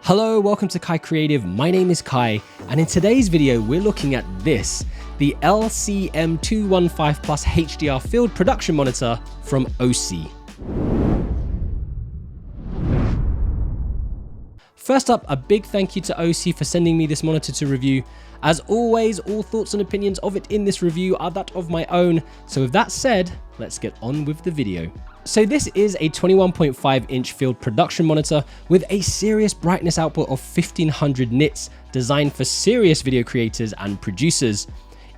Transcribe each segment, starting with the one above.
Hello, welcome to KaiCreative. My name is Kai, and in today's video, we're looking at this, the LCM215-HDR field production monitor from Osee. First up, a big thank you to Osee for sending me this monitor to review. As always, all thoughts and opinions of it in this review are that of my own. So with that said, let's get on with the video. So this is a 21.5 inch field production monitor with a serious brightness output of 1500 nits, designed for serious video creators and producers.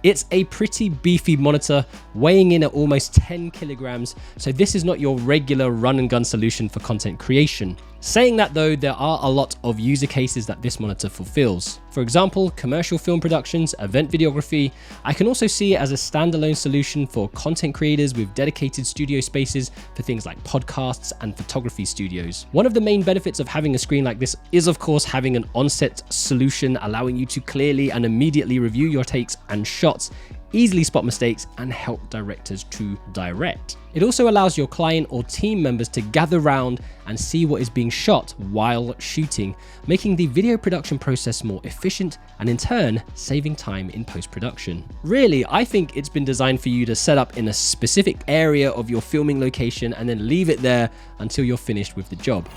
It's a pretty beefy monitor, weighing in at almost 10 kilograms, so this is not your regular run and gun solution for content creation. Saying that though, there are a lot of user cases that this monitor fulfills. For example, commercial film productions, event videography. I can also see it as a standalone solution for content creators with dedicated studio spaces for things like podcasts and photography studios. One of the main benefits of having a screen like this is of course having an on-set solution, allowing you to clearly and immediately review your takes and shots, easily spot mistakes, and help directors to direct. It also allows your client or team members to gather round and see what is being shot while shooting, making the video production process more efficient and in turn saving time in post-production. Really, I think it's been designed for you to set up in a specific area of your filming location and then leave it there until you're finished with the job.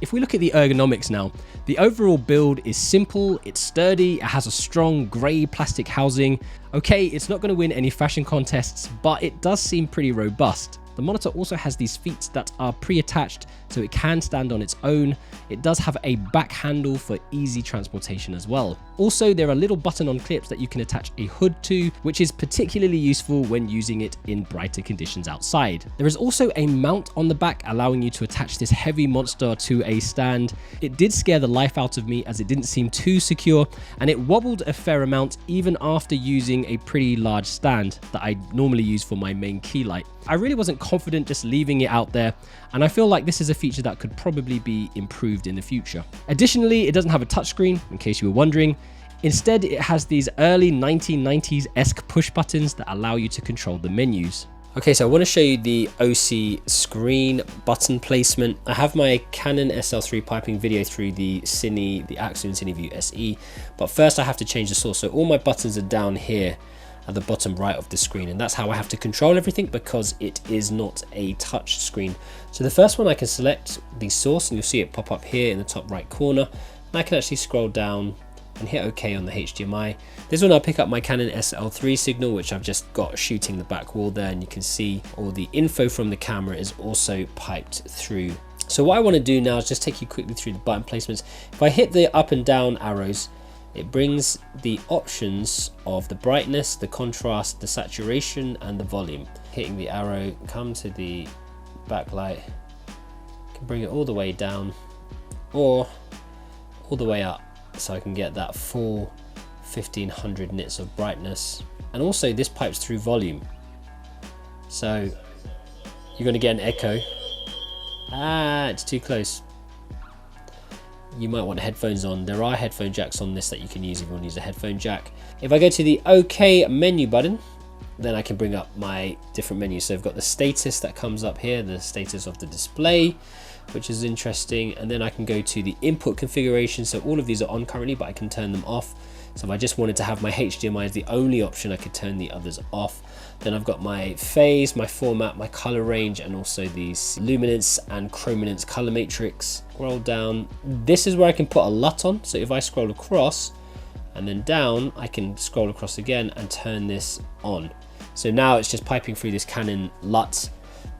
If we look at the ergonomics now, the overall build is simple, it's sturdy, it has a strong grey plastic housing. Okay, it's not going to win any fashion contests, but it does seem pretty robust. The monitor also has these feet that are pre-attached, so it can stand on its own. It does have a back handle for easy transportation as well. Also, there are little button-on clips that you can attach a hood to, which is particularly useful when using it in brighter conditions outside. There is also a mount on the back, allowing you to attach this heavy monster to a stand. It did scare the life out of me as it didn't seem too secure, and it wobbled a fair amount even after using a pretty large stand that I normally use for my main key light. I really wasn't confident just leaving it out there, and I feel like this is a feature that could probably be improved in the future. Additionally, it doesn't have a touchscreen, in case you were wondering. Instead, it has these early 1990s-esque push buttons that allow you to control the menus. Okay, so I want to show you the Osee screen button placement. I have my Canon SL3 piping video through the Axon CineView SE, but first I have to change the source. So all my buttons are down here at the bottom right of the screen, and that's how I have to control everything because it is not a touch screen. So the first one, I can select the source and you'll see it pop up here in the top right corner, and I can actually scroll down and hit OK on the HDMI. This one I'll pick up my Canon SL3 signal, which I've just got shooting the back wall there, and you can see all the info from the camera is also piped through. So what I want to do now is just take you quickly through the button placements. If I hit the up and down arrows, it brings the options of the brightness, the contrast, the saturation, and the volume. Hitting the arrow, come to the backlight, can bring it all the way down or all the way up, so I can get that full 1500 nits of brightness. And also this pipes through volume, so you're going to get an echo. It's too close. You might want headphones on. There are headphone jacks on this that you can use if you want to use a headphone jack. If I go to the OK menu button, then I can bring up my different menus. So I've got the status that comes up here, the status of the display, which is interesting. And then I can go to the input configuration. So all of these are on currently, but I can turn them off. So if I just wanted to have my HDMI as the only option, I could turn the others off. Then I've got my phase, my format, my color range, and also these luminance and chrominance color matrix. Scroll down. This is where I can put a LUT on. So if I scroll across and then down, I can scroll across again and turn this on. So now it's just piping through this Canon LUT.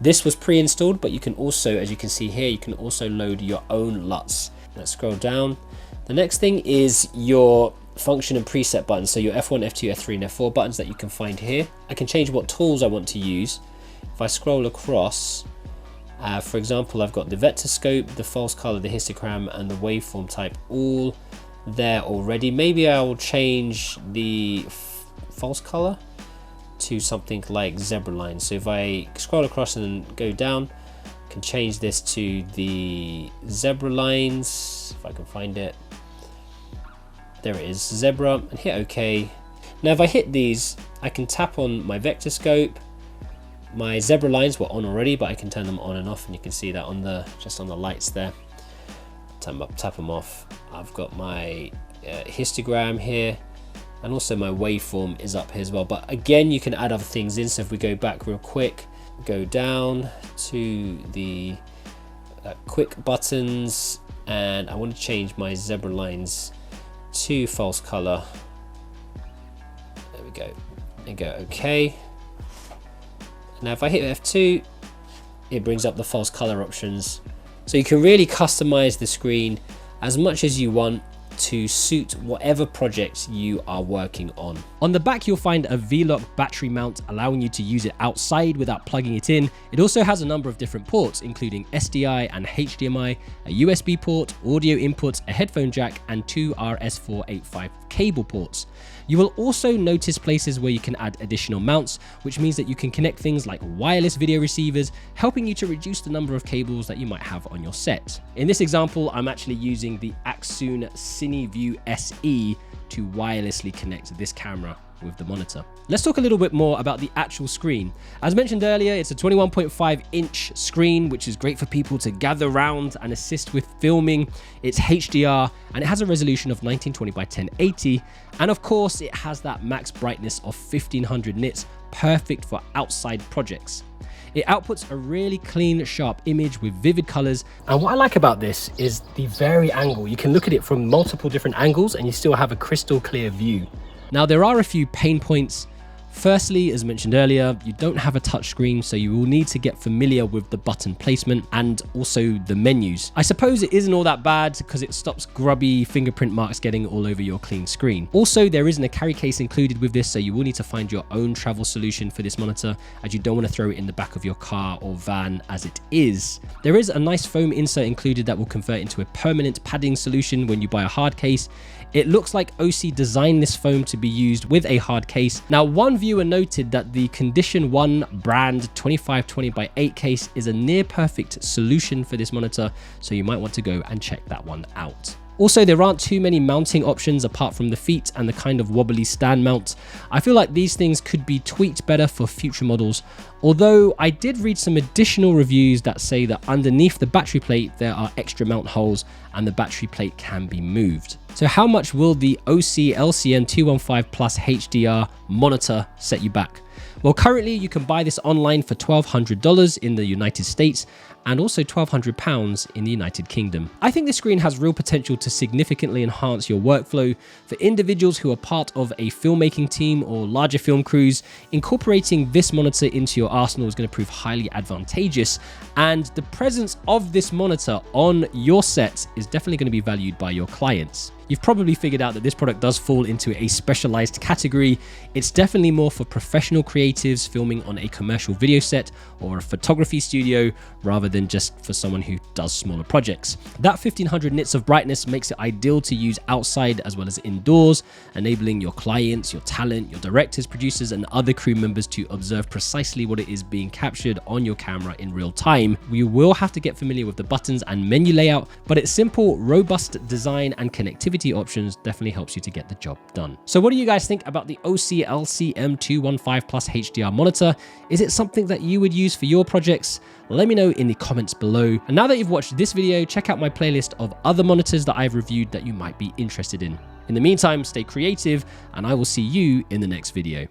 This was pre-installed, but you can also, as you can see here, you can also load your own LUTs. Let's scroll down. The next thing is your function and preset buttons, so your F1, F2, F3 and F4 buttons that you can find here. I can change what tools I want to use. If I scroll across, for example, I've got the vector scope, the false color, the histogram, and the waveform type all there already. Maybe I'll change the false color to something like zebra line. So if I scroll across and then go down, I can change this to the zebra lines, if I can find it. There it is, zebra, and hit OK. Now if I hit these, I can tap on my vector scope. My zebra lines were on already, but I can turn them on and off, and you can see that on the just on the lights there. Tap them off. I've got my histogram here, and also my waveform is up here as well. But again, you can add other things in. So if we go back real quick, go down to the quick buttons, and I want to change my zebra lines to false color. There we go, and go OK. Now if I hit F2, it brings up the false color options. So you can really customize the screen as much as you want to suit whatever project you are working on. On the back, you'll find a V-lock battery mount, allowing you to use it outside without plugging it in. It also has a number of different ports, including SDI and HDMI, a USB port, audio inputs, a headphone jack, and 2 RS485 cable ports. You will also notice places where you can add additional mounts, which means that you can connect things like wireless video receivers, helping you to reduce the number of cables that you might have on your set. In this example, I'm actually using the Axoon CineView SE to wirelessly connect this camera with the monitor. Let's talk a little bit more about the actual screen. As mentioned earlier, it's a 21.5 inch screen, which is great for people to gather around and assist with filming. It's HDR, and it has a resolution of 1920 by 1080. And of course, it has that max brightness of 1500 nits, perfect for outside projects. It outputs a really clean, sharp image with vivid colors. And what I like about this is the vary angle. You can look at it from multiple different angles and you still have a crystal clear view. Now, there are a few pain points. Firstly, as mentioned earlier, you don't have a touchscreen, so you will need to get familiar with the button placement and also the menus. I suppose it isn't all that bad because it stops grubby fingerprint marks getting all over your clean screen. Also, there isn't a carry case included with this, so you will need to find your own travel solution for this monitor, as you don't want to throw it in the back of your car or van as it is. There is a nice foam insert included that will convert into a permanent padding solution when you buy a hard case. It looks like Osee designed this foam to be used with a hard case. Now, one viewer noted that the Condition 1 brand 2520x8 case is a near perfect solution for this monitor, so you might want to go and check that one out. Also, there aren't too many mounting options apart from the feet and the kind of wobbly stand mount. I feel like these things could be tweaked better for future models, although I did read some additional reviews that say that underneath the battery plate there are extra mount holes and the battery plate can be moved. So how much will the Osee LCM215-HDR monitor set you back? Well, currently you can buy this online for $1,200 in the United States and also £1,200 in the United Kingdom. I think this screen has real potential to significantly enhance your workflow. For individuals who are part of a filmmaking team or larger film crews, incorporating this monitor into your arsenal is going to prove highly advantageous, and the presence of this monitor on your set is definitely going to be valued by your clients. You've probably figured out that this product does fall into a specialized category. It's definitely more for professional creatives filming on a commercial video set or a photography studio, rather than just for someone who does smaller projects. That 1500 nits of brightness makes it ideal to use outside as well as indoors, enabling your clients, your talent, your directors, producers, and other crew members to observe precisely what it is being captured on your camera in real time. You will have to get familiar with the buttons and menu layout, but its simple, robust design and connectivity options definitely helps you to get the job done. So what do you guys think about the Osee LCM215+HDR monitor? Is it something that you would use for your projects? Let me know in the comments below. And now that you've watched this video, check out my playlist of other monitors that I've reviewed that you might be interested in. In the meantime, stay creative, and I will see you in the next video.